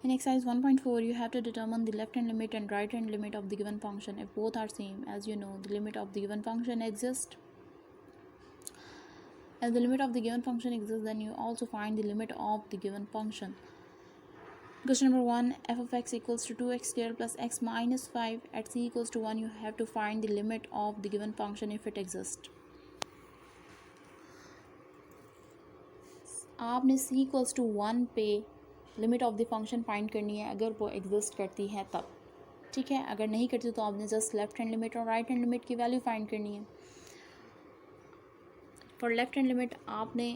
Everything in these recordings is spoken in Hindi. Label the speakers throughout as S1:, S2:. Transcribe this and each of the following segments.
S1: In exercise 1.4, you have to determine the left hand limit and right hand limit of the given function. If both are same, as you know, the limit of the given function exists. As the limit of the given function exists, then you also find the limit of the given function. Question number 1, f of x equals to 2x squared plus x minus 5 at c equals to 1. You have to find the limit of the given function if it exists. आपने c equals to 1 पे limit of the function find करनी है अगर वो एग्जिस्ट करती है तब, ठीक है। अगर नहीं करती तो आपने जस्ट लेफ्ट हैंड लिमिट और राइट हैंड लिमिट की वैल्यू फाइंड करनी है। फॉर लेफ्ट हैंड लिमिट आपने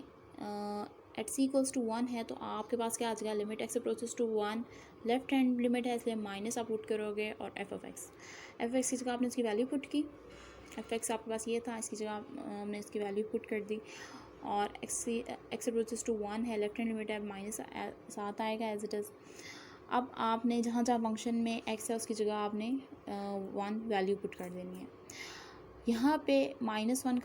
S1: एट सी इक्वल्स टू 1 है तो आपके पास क्या आ जाएगा, limit x approaches to 1, left hand limit है इसलिए माइनस आप पुट करोगे और एफ ऑफ एक्स की जगह आपने इसकी वैल्यू पुट की। एफ एक्स आपके पास ये था, इसकी जगह हमने इसकी वैल्यू पुट कर दी और एक्स अप्रोचेस टू 1 है, लेफ्ट हैंड लिमिट है माइनस 7 आएगा एज इट इज़। अब आपने जहाँ जहाँ फंक्शन में एक्स है उसकी जगह आपने 1 वैल्यू पुट कर देनी है। यहाँ पे -1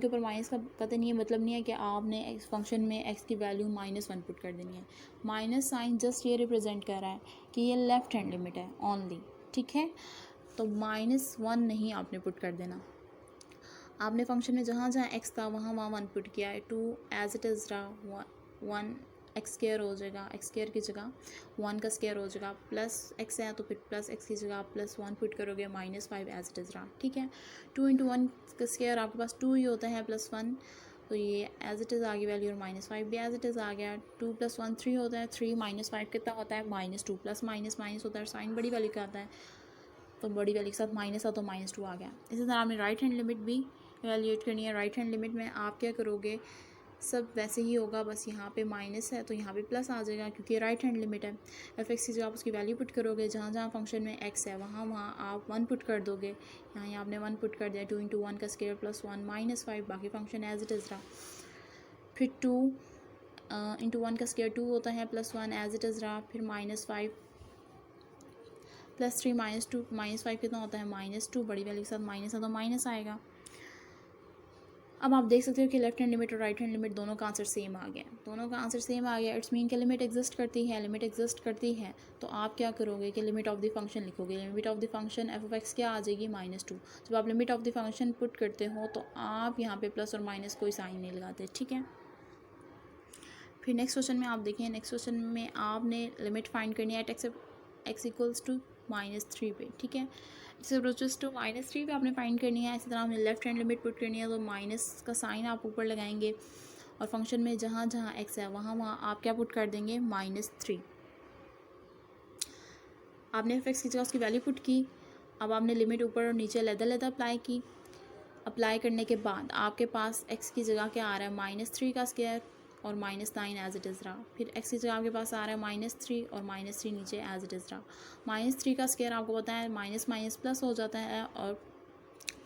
S1: के ऊपर माइनस का पता नहीं है, मतलब नहीं है कि आपने इस फंक्शन में एक्स की वैल्यू -1 पुट कर देनी है। माइनस साइन जस्ट ये रिप्रेजेंट कर रहा है कि ये लेफ्ट हैंड लिमिट है ओनली, ठीक है। तो -1 नहीं आपने पुट कर देना। आपने फंक्शन में जहाँ जहाँ एक्स था वहाँ वहाँ 1 पुट किया है। 2 एज इट इज़ रहा, 1 एक्स स्क्वायर हो जाएगा, एक्स स्क्वायर की जगह 1 का स्क्वायर हो जाएगा, प्लस एक्स है तो फिर प्लस एक्स की जगह आप +1 पुट करोगे, -5 एज इट इज़ रहा, ठीक है। 2 × 1 का स्क्वायर आपके पास 2 ही होता है +1, तो ये एज इट इज़ आ गई वैल्यू और -5 भी एज इट इज़ आ गया। 2 + 1 3 होता है, 3 - 5 कितना होता है -2, प्लस माइनस माइनस होता है, साइन बड़ी वैल्यू का आता है तो बड़ी वैल्यू के साथ माइनस था तो -2 आ गया। इसी तरह आपने राइट हैंड लिमिट भी एवेल्यूएट करनी है। राइट हैंड लिमिट में आप क्या करोगे, सब वैसे ही होगा, बस यहाँ पे माइनस है तो यहाँ पे प्लस आ जाएगा क्योंकि राइट हैंड लिमिट है। एफ एक्स की जगह आप उसकी वैल्यू पुट करोगे, जहाँ जहाँ फंक्शन में एक्स है वहाँ वहाँ आप 1 पुट कर दोगे। यहाँ आपने 1 पुट कर दिया, 2 × 1 का स्क्वायर +1 -5, बाकी फंक्शन एज इट इज़ रहा। फिर 2 × 1 का स्क्वायर 2 होता है, +1 एज इट इज़ रहा, फिर -5 +3 -2, -5 कितना होता है -2, बड़ी वैल्यू के साथ माइनस है तो माइनस आएगा। अब आप देख सकते हो कि लेफ्ट हैंड लिमिट और राइट हैंड लिमिट दोनों का आंसर सेम आ गया, दोनों का आंसर सेम आ गया। इट्स मीन कि लिमिट एग्जिस्ट करती है, लिमिट एग्जिस्ट करती है तो आप क्या करोगे कि लिमिट ऑफ द फंक्शन लिखोगे। Limit of the function F of x क्या आ जाएगी, -2। जब आप limit of the function put करते हो तो आप यहाँ पे प्लस और माइनस कोई साइन नहीं लगाते, ठीक है। फिर नेक्स्ट क्वेश्चन में आप देखें, नेक्स्ट क्वेश्चन में आपने लिमिट फाइंड करनी है एट एक्स इक्वल्स टू -3 पे, ठीक है। इट्स अप्रोचेस टू -3 पे आपने फाइंड करनी है। इसी तरह आपने लेफ्ट हैंड लिमिट पुट करनी है तो माइनस का साइन आप ऊपर लगाएंगे और फंक्शन में जहाँ जहाँ एक्स है वहाँ वहाँ आप क्या पुट कर देंगे, -3। आपने एफ एक्स की जगह उसकी वैल्यू पुट की। अब आपने लिमिट ऊपर और नीचे अलग-अलग अप्लाई की। अप्लाई करने के बाद आपके पास एक्स की जगह क्या आ रहा है, -3 का स्क्वायर और -9 एज इट इज़ रहा। फिर एक्स की जगह आपके पास आ रहा है -3 और -3 नीचे एज इट इज़ रहा। -3 का स्क्वायर आपको पता है माइनस माइनस प्लस हो जाता है और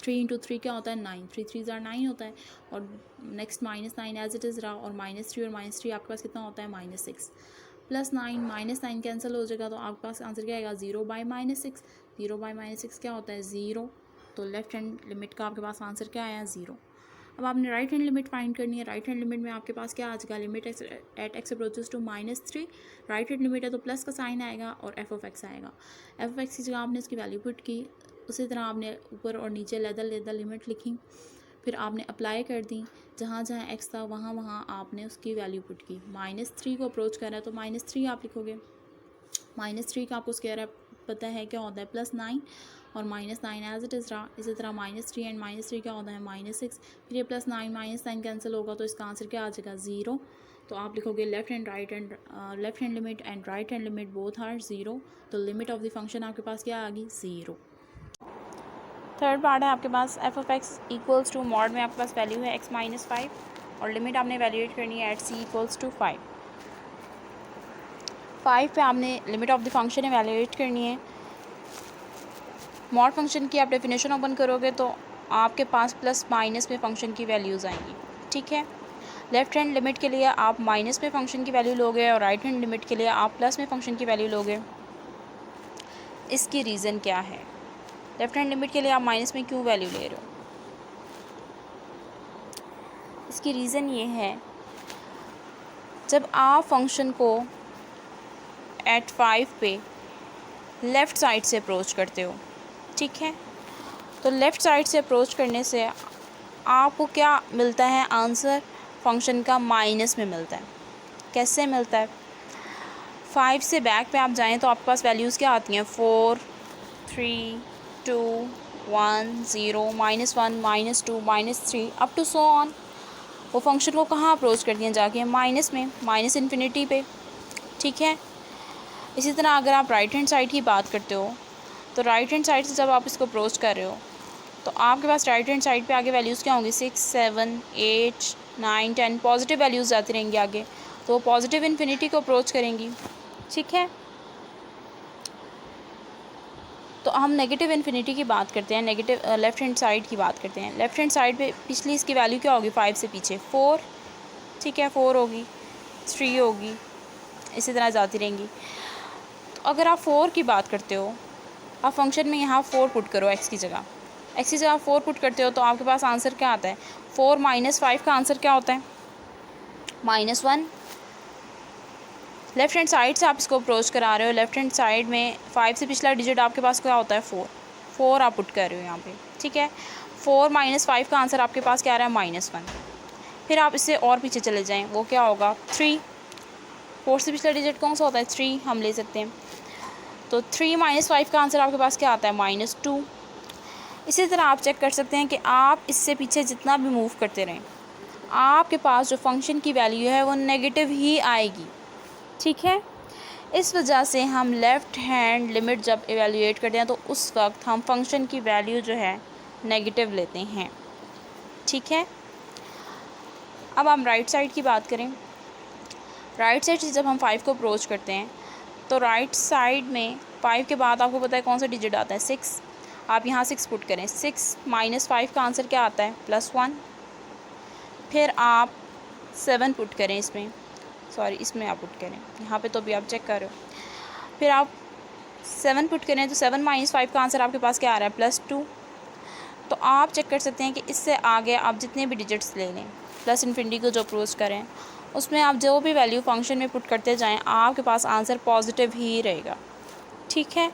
S1: 3 × 3 क्या होता है, 9, 3 3 ज़ार 9 होता है और नेक्स्ट -9 एज इट इज़ रहा और -3 और -3 आपके पास कितना होता है, -6, +9 -9 कैंसिल हो जाएगा तो आपके पास आंसर क्या आएगा, 0/-6। 0/-6 क्या होता है, 0। तो लेफ्ट हैंड लिमिट का आपके पास आंसर क्या आया, 0। अब आपने राइट हैंड लिमिट फाइंड करनी है। राइट हैंड लिमिट में आपके पास क्या आ जाएगा, limit at x approaches to -3। Right hand limit है तो प्लस का साइन आएगा और एफ ऑफ एक्स आएगा। एफ ऑफ एक्स की जगह आपने इसकी वैल्यू पुट की। उसी तरह आपने ऊपर और नीचे लेदर लिमिट लिखी, फिर आपने अप्लाई कर दी। जहाँ जहाँ एक्स था वहाँ वहाँ आपने उसकी वैल्यू पुट की। -3 को अप्रोच कर रहा है तो -3 आप लिखोगे। -3 का आपको स्क्वायर पता है क्या होता है, +9 और -9 एज इट इज़ रहा। इसी तरह -3 एंड -3 क्या होता है, -6। फिर ये +9 -9 कैंसिल होगा तो इसका आंसर क्या आ जाएगा, 0। तो आप लिखोगे left hand limit and right hand limit both are 0। तो लिमिट ऑफ द फंक्शन आपके पास क्या आ गई, 0। थर्ड पार्ट है आपके पास F of X equals to mod में आपके पास वैल्यू है x -5 और लिमिट आपने वैल्यूएट करनी है एट c इक्वल्स टू 5। 5 पे आपने limit of the function evaluate करनी है। मॉड फंक्शन की आप डेफिनेशन ओपन करोगे तो आपके पास प्लस माइनस में फंक्शन की वैल्यूज़ आएंगी, ठीक है। लेफ्ट हैंड लिमिट के लिए आप माइनस में फंक्शन की वैल्यू लोगे और राइट हैंड लिमिट के लिए आप प्लस में फंक्शन की वैल्यू लोगे। इसकी रीज़न क्या है, लेफ्ट हैंड लिमिट के लिए आप माइनस में क्यों वैल्यू ले रहे हो, इसकी रीज़न ये है, जब आप फंक्शन को एट 5 पे लेफ़्ट साइड से अप्रोच करते हो, ठीक है। तो लेफ़्ट साइड से अप्रोच करने से आपको क्या मिलता है, आंसर फंक्शन का माइनस में मिलता है। कैसे मिलता है? 5 से बैक पे आप जाएं तो आपके पास वैल्यूज़ क्या आती हैं, 4 3 2 1 0 -1 -2 -3 अप टू सो ऑन। वो फंक्शन को कहाँ अप्रोच करती हैं, जाके माइनस में, माइनस इन्फिनिटी पे, ठीक है। इसी तरह अगर आप राइट हैंड साइड की बात करते हो तो राइट हैंड साइड से जब आप इसको अप्रोच कर रहे हो तो आपके पास राइट हैंड साइड पे आगे वैल्यूज़ क्या होंगी, 6 7 8 9 10 पॉजिटिव वैल्यूज़ जाती रहेंगी आगे, तो वो पॉजिटिव इन्फिनिटी को अप्रोच करेंगी, ठीक है। तो हम नेगेटिव इन्फिनिटी की बात करते हैं, नेगेटिव लेफ़्ट हैंड साइड की बात करते हैं। लेफ़्ट हैंड साइड पे पिछली इसकी वैल्यू क्या होगी, 5 से पीछे 4, ठीक है, 4 होगी, 3 होगी, इसी तरह जाती रहेंगी। तो अगर आप 4 की बात करते हो, आप फंक्शन में यहाँ 4 पुट करो एक्स की जगह, एक्स की जगह 4 पुट करते हो तो आपके पास आंसर क्या आता है, 4 - 5 का आंसर क्या होता है, -1। लेफ़्ट हैंड साइड से आप इसको अप्रोच करा रहे हो, लेफ़्ट हैंड साइड में 5 से पिछला डिजिट आपके पास क्या होता है, 4 आप पुट कर रहे हो यहाँ पे, ठीक है। 4 - 5 का आंसर आपके पास क्या आ रहा है, -1। फिर आप इससे और पीछे चले जाएं, वो क्या होगा, 3। 4 से पिछला डिजिट कौन सा होता है, 3 हम ले सकते हैं। तो 3 - 5 का आंसर आपके पास क्या आता है, -2। इसी तरह आप चेक कर सकते हैं कि आप इससे पीछे जितना भी मूव करते रहें, आपके पास जो फंक्शन की वैल्यू है वो नेगेटिव ही आएगी, ठीक है। इस वजह से हम लेफ़्ट हैंड लिमिट जब इवेल्यूएट करते हैं तो उस वक्त हम फंक्शन की वैल्यू जो है नेगेटिव लेते हैं, ठीक है। अब हम राइट साइड की बात करें। राइट साइड से जब हम 5 को अप्रोच करते हैं तो राइट साइड में 5 के बाद आपको पता है कौन सा डिजिट आता है, 6। आप यहाँ 6 पुट करें, 6 - 5 का आंसर क्या आता है, +1। फिर आप 7 पुट करें, इसमें आप पुट करें, यहाँ पे तो भी आप चेक कर रहे हो। फिर आप 7 पुट करें तो 7 - 5 का आंसर आपके पास क्या आ रहा है, +2। तो आप चेक कर सकते हैं कि इससे आगे आप जितने भी डिजिट्स ले लें, प्लस इन्फिनिटी को जो अप्रोच करें, उसमें आप जो भी वैल्यू फंक्शन में पुट करते जाएं, आपके पास आंसर पॉजिटिव ही रहेगा, ठीक है।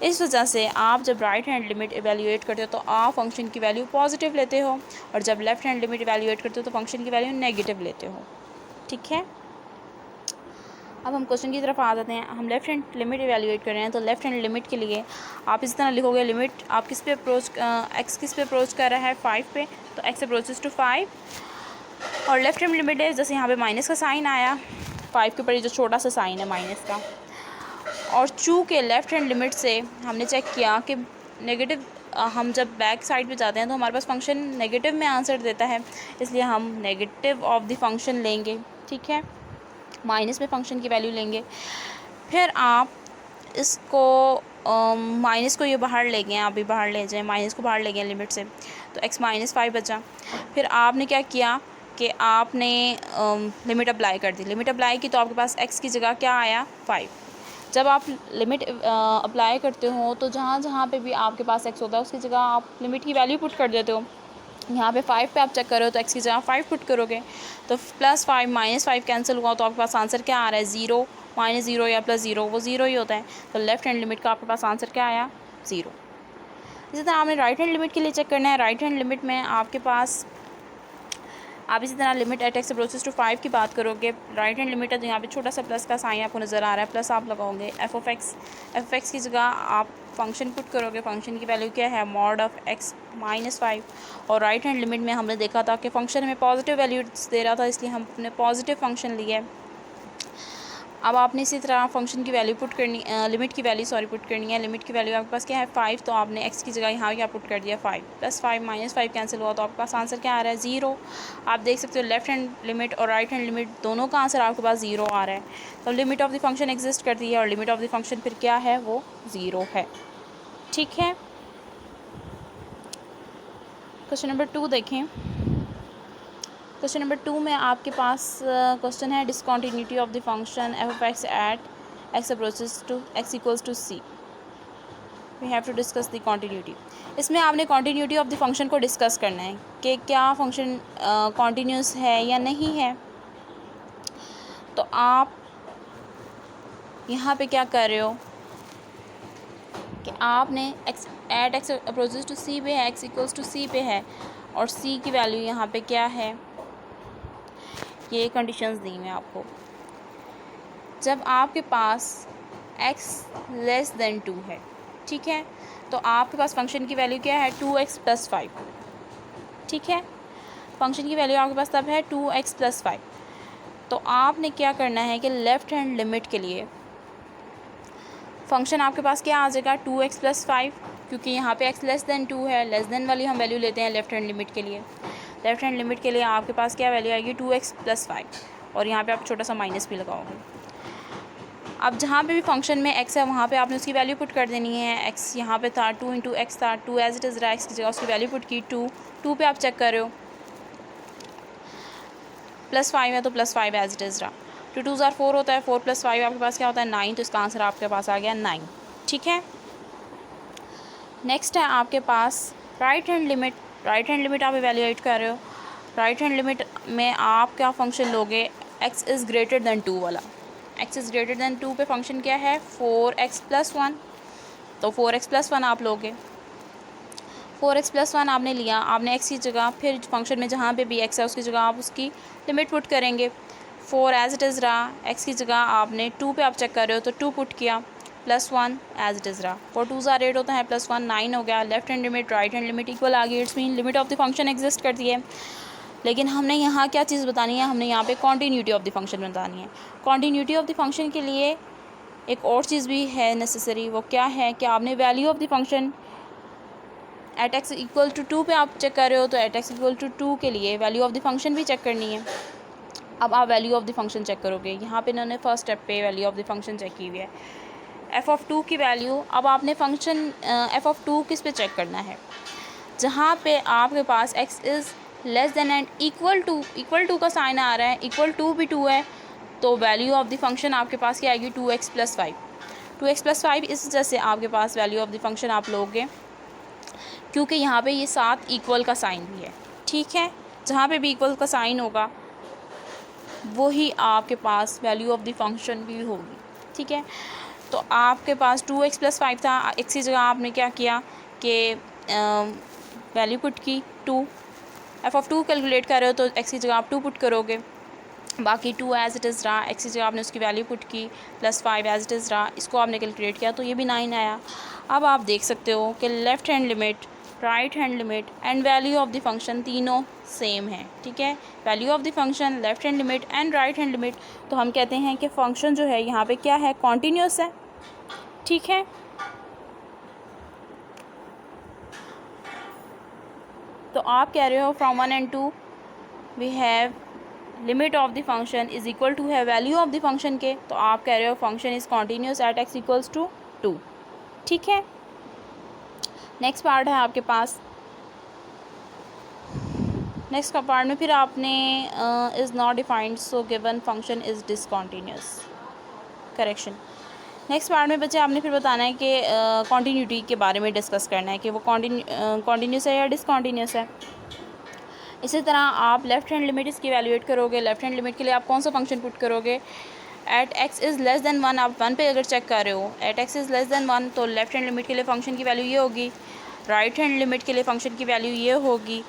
S1: इस वजह से आप जब राइट हैंड लिमिट इवेल्यूएट करते हो तो आप फंक्शन की वैल्यू पॉजिटिव लेते हो, और जब लेफ़्ट हैंड लिमिट इवेल्यूएट करते हो तो फंक्शन की वैल्यू नेगेटिव लेते हो, ठीक है। अब हम क्वेश्चन की तरफ आ जाते हैं। हम लेफ़्ट हैंड लिमिट इवेल्यूएट कर रहे हैं, तो लेफ़्ट हैंड लिमिट के लिए आप इस तरह लिखोगे, लिमिट आप किस पे अप्रोच, एक्स किस पे अप्रोच कर रहा है, 5 पे, तो एक्स अप्रोचेस टू 5। और लेफ़्ट हैंड लिमिट है, जैसे यहाँ पे माइनस का साइन आया 5 के ऊपर, जो छोटा सा साइन है माइनस का। और चूँकि लेफ़्ट हैंड लिमिट से हमने चेक किया कि नेगेटिव, हम जब बैक साइड पे जाते हैं तो हमारे पास फंक्शन नेगेटिव में आंसर देता है, इसलिए हम नेगेटिव ऑफ द फंक्शन लेंगे, ठीक है, माइनस में फंक्शन की वैल्यू लेंगे। फिर आप इसको माइनस को ये बाहर ले गए, आप भी बाहर ले जाएं, माइनस को बाहर ले गए लिमिट से, तो x - 5 बचा। फिर आपने क्या किया कि आपने लिमिट अप्लाई कर दी, लिमिट अप्लाई की तो आपके पास x की जगह क्या आया, 5। जब आप लिमिट अप्लाई करते हो तो जहाँ जहाँ पे भी आपके पास x होता है उसकी जगह आप लिमिट की वैल्यू पुट कर देते हो। यहाँ पे 5 पे आप चेक करो तो x की जगह 5 पुट करोगे, तो +5 - 5 कैंसिल हुआ तो आपके पास आंसर क्या आ रहा है, 0 -0 या +0, वो 0 ही होता है। तो लेफ़्ट हैंड लिमिट का आपके पास आंसर क्या आया, 0। इसी तरह आपने राइट हैंड लिमिट के लिए चेक करना है। राइट हैंड लिमिट में आपके पास आप इसी तरह limit at x approaches to 5 की बात करोगे, राइट हैंड लिमिट है तो यहाँ पे छोटा सा प्लस का साइन आपको नज़र आ रहा है, प्लस आप लगाओगे f(x) की जगह आप फंक्शन पुट करोगे, फंक्शन की वैल्यू क्या है, मॉड ऑफ x - 5। और राइट हैंड लिमिट में हमने देखा था कि फंक्शन हमें पॉजिटिव वैल्यू दे रहा था, इसलिए हम अपने पॉजिटिव फंक्शन लिए। अब आपने इसी तरह फंक्शन की वैल्यू पुट करनी, लिमिट की वैल्यू पुट करनी है। लिमिट की वैल्यू आपके पास क्या है, 5, तो आपने x की जगह यहाँ क्या पुट कर दिया, 5, +5 - 5 कैंसिल हुआ तो आपके पास आंसर क्या आ रहा है, 0। आप देख सकते हो लेफ़्ट हैंड लिमिट और राइट हैंड लिमिट दोनों का आंसर आपके पास 0 आ रहा है। तो limit of the function exist करती है और लिमिट ऑफ द फंक्शन फिर क्या है, वो 0 है, ठीक है। क्वेश्चन नंबर 2 देखें। क्वेश्चन नंबर 2 में आपके पास क्वेश्चन है discontinuity of the function f(x) at x approaches to x equals to c। We have to discuss the continuity. इसमें आपने कॉन्टीन्यूटी ऑफ द फंक्शन को डिस्कस करना है कि क्या फंक्शन कॉन्टीन्यूस है या नहीं है। तो आप यहाँ पे क्या कर रहे हो कि आपने एट एक्स अप्रोचेस टू सी पे है, एक्स इक्वल्स टू सी पे है और सी की वैल्यू यहाँ पे क्या है, ये कंडीशंस दी हैं आपको। जब आपके पास x लेस देन 2 है, ठीक है, तो आपके पास फंक्शन की वैल्यू क्या है 2x + 5, ठीक है। फंक्शन की वैल्यू आपके पास तब है 2x + 5। तो आपने क्या करना है कि लेफ़्ट हैंड लिमिट के लिए फंक्शन आपके पास क्या आ जाएगा 2x + 5, क्योंकि यहाँ पे x लेस देन 2 है, लेस देन वाली हम वैल्यू लेते हैं लेफ़्ट हैंड लिमिट के लिए। लेफ़्ट हैंड लिमिट के लिए आपके पास क्या वैल्यू आएगी 2x + 5 और यहाँ पे आप छोटा सा माइनस भी लगाओगे। अब जहाँ पे भी फंक्शन में x है वहाँ पे आपने उसकी वैल्यू पुट कर देनी है। x यहाँ पे था 2 × x था, 2 एज इट इज़ रहा, x की जगह उसकी वैल्यू पुट की 2 पे आप चेक कर रहे हो, +5 है तो +5 एज इट इज़ रहा। 2 2 = 4 होता है, 4 + 5 आपके पास क्या होता है 9, तो इसका आंसर आपके पास आ गया 9, ठीक है। नेक्स्ट है आपके पास right hand limit. Right hand limit आप इवेल्यूएट कर रहे हो। राइट हैंड लिमिट में आप क्या फंक्शन लोगे, x इज़ ग्रेटर दैन 2 वाला। x इज़ ग्रेटर दैन 2 पे फंक्शन क्या है 4x + 1, तो 4x + 1 आप लोगे। 4x + 1 आपने लिया, आपने x की जगह फिर फंक्शन में जहाँ पे भी x है उसकी जगह आप उसकी लिमिट पुट करेंगे। 4 एज इट इज़ रहा, x की जगह आपने 2 पे आप चेक कर रहे हो तो 2 पुट किया, +1 एज इट इज़ रहा। 4 2 = 8 होता है, +1 9 हो गया। Left hand limit right hand limit equal आ गई, it's mean limit of the function exist करती है। लेकिन हमने यहाँ क्या चीज़ बतानी है, हमने यहाँ पे कॉन्टीन्यूटी ऑफ द फंक्शन बतानी है। कॉन्टीन्यूटी ऑफ द फंक्शन के लिए एक और चीज़ भी है नेसेसरी, वो क्या है कि आपने value of the function eight x = 2 पे आप चेक कर रहे हो, तो एट x = 2 के लिए वैल्यू ऑफ द फंक्शन भी चेक करनी है। अब आप value of the function check करोगे, यहाँ पे इन्होंने फर्स्ट स्टेप पे value of the function check की हुई है, f(2) की वैल्यू। अब आपने फंक्शन f(2) किस पे चेक करना है, जहाँ पे आपके पास x is less than and equal to का साइन आ रहा है, इक्वल टू भी 2 है, तो वैल्यू ऑफ द फंक्शन आपके पास क्या आएगी 2x + 5। 2x + 5 इस वजह से आपके पास वैल्यू ऑफ द फंक्शन आप लोगे क्योंकि यहाँ पे ये साथ इक्वल का साइन भी है, ठीक है। जहाँ पे भी इक्वल का साइन होगा वही आपके पास वैल्यू ऑफ द फंक्शन भी होगी, ठीक है। तो आपके पास 2x + 5 था, x की जगह आपने क्या किया कि वैल्यू पुट की 2। f(2) कैलकुलेट कर रहे हो तो x की जगह आप 2 पुट करोगे, बाकी 2 एज इट इज़ रहा, x की जगह आपने उसकी वैल्यू पुट की, +5 एज इट इज़ रहा, इसको आपने कैलकुलेट किया तो ये भी 9 आया। अब आप देख सकते हो कि left hand limit right hand limit and value of the function तीनों सेम है, ठीक है। Value of the function, left hand limit and right hand limit, तो हम कहते हैं कि फंक्शन जो है यहाँ पे क्या है कॉन्टीन्यूस है, ठीक है। तो आप कह रहे हो from 1 and 2 we have limit of the function is equal to है वैल्यू ऑफ द फंक्शन के, तो आप कह रहे हो function is continuous at x = 2, ठीक है। नेक्स्ट पार्ट है आपके पास, नेक्स्ट का पार्ट में फिर आपने is not defined so given function is discontinuous, correction. Next part में बच्चे आपने फिर बताना है कि कॉन्टीन्यूटी के बारे में डिस्कस करना है कि वो कॉन्टीन्यूस है या डिसकॉन्टीन्यूस है। इसी तरह आप लेफ़्ट हैंड लिमिट इसकी वैल्यूएट करोगे। लेफ़्ट हैंड लिमिट के लिए आप कौन सा फंक्शन पुट करोगे, at x is less than 1, आप 1 पे अगर चेक कर रहे हो, at x is less than 1 तो लेफ़्ट हैंड लिमिट के लिए फ़ंक्शन की वैल्यू ये होगी, राइट हैंड लिमिट के लिए फ़ंक्शन की वैल्यू ये होगी,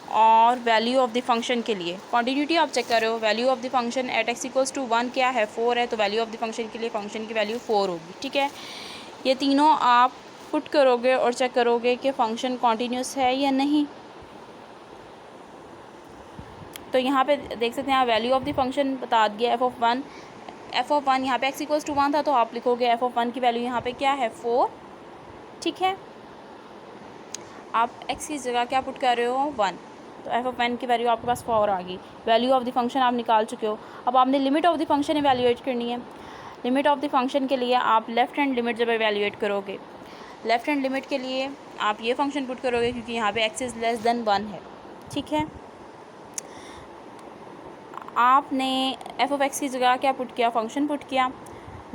S1: और वैल्यू ऑफ द फंक्शन के लिए क्वांटिटी आप चेक कर रहे हो, value of the function eight x = 1 क्या है 4 है, तो वैल्यू ऑफ द फंक्शन के लिए फ़ंक्शन की वैल्यू 4 होगी, ठीक है। ये तीनों आप पुट करोगे और चेक करोगे कि फ़ंक्शन कॉन्टीन्यूस है या नहीं। तो यहाँ पे देख सकते हैं वैल्यू ऑफ द फंक्शन बता दिया f(1) यहाँ पे x = 1 था, तो आप लिखोगे f(1) की वैल्यू यहाँ पे क्या है 4, ठीक है। आप x की जगह क्या पुट कर रहे हो 1, तो f(1) की वैल्यू आपके पास 4 आ गई। वैल्यू ऑफ द फंक्शन आप निकाल चुके हो। अब आपने limit of the function evaluate करनी है। लिमिट ऑफ द फंक्शन के लिए आप लेफ़्ट हैंड लिमिट जब एवेल्यूएट करोगे, लेफ़्ट हैंड लिमिट के लिए आप ये फंक्शन पुट करोगे क्योंकि यहाँ पे x इज़ लेस देन 1 है, ठीक है। आपने f(x) की जगह क्या पुट किया, फंक्शन पुट किया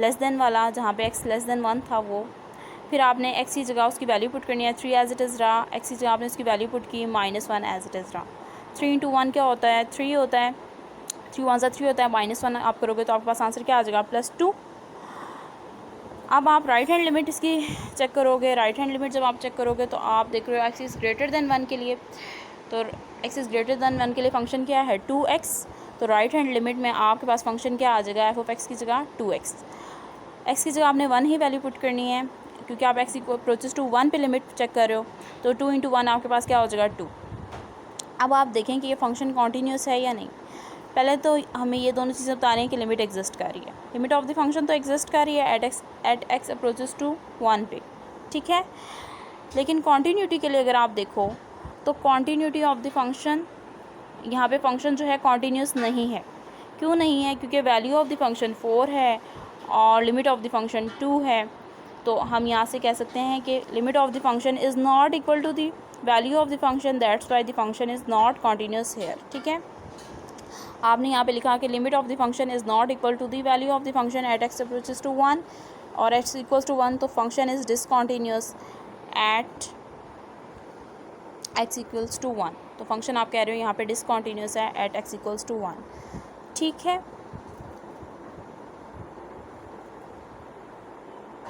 S1: लेस देन वाला, जहाँ पे x लेस देन 1 था वो। फिर आपने x की जगह उसकी वैल्यू पुट करनी है, 3 एज इट इज़ रहा, x की जगह आपने उसकी वैल्यू पुट की -1 एज इट इज़ रहा। 3 × 1 क्या होता है 3 होता है, 3 × 1 = 3 होता है, -1 आप करोगे तो आपके पास आंसर क्या आ जाएगा +2। अब आप राइट हैंड लिमिट इसकी चेक करोगे। राइट हैंड लिमिट जब आप चेक करोगे तो आप देख रहे हो एक्स इज़ ग्रेटर देन 1 के लिए, तो एक्स इज़ ग्रेटर देन 1 के लिए फ़ंक्शन क्या है 2x। तो राइट हैंड लिमिट में आपके पास फ़ंक्शन क्या आ जाएगा, एफ ऑफ एक्स की जगह 2x। एक्स की जगह आपने 1 ही वैल्यू पुट करनी है क्योंकि आप एक्स को अप्रोचेस टू 1 पे लिमिट चेक कर रहे हो, तो 2 × 1 आपके पास क्या हो जाएगा 2। अब आप देखें कि ये फ़ंक्शन कॉन्टीन्यूस है या नहीं। पहले तो हमें ये दोनों चीज़ें बता रही हैं कि लिमिट एग्जिस्ट कर रही है। लिमिट ऑफ द फंक्शन तो एग्जिस्ट कर रही है एट एक्स अप्रोचेस टू 1 पे, ठीक है। लेकिन कॉन्टीन्यूटी के लिए अगर आप देखो तो कॉन्टीन्यूटी ऑफ द फंक्शन, यहाँ पे फंक्शन जो है कॉन्टीन्यूस नहीं है। क्यों नहीं है? क्योंकि वैल्यू ऑफ द फंक्शन 4 है और लिमिट ऑफ द फंक्शन 2 है। तो हम यहाँ से कह सकते हैं कि limit of the function is not equal to the value of the function, that's why the function is not continuous here, ठीक है। आपने यहाँ पे लिखा कि limit of the function is not equal to the value of the function at x approaches to 1 और एक्स इक्वल्स टू 1, तो function is discontinuous at x equals to 1। तो फंक्शन आप कह रहे हो यहाँ पे डिसकॉन्टीन्यूस है एट एक्स इक्वल्स टू 1, ठीक है।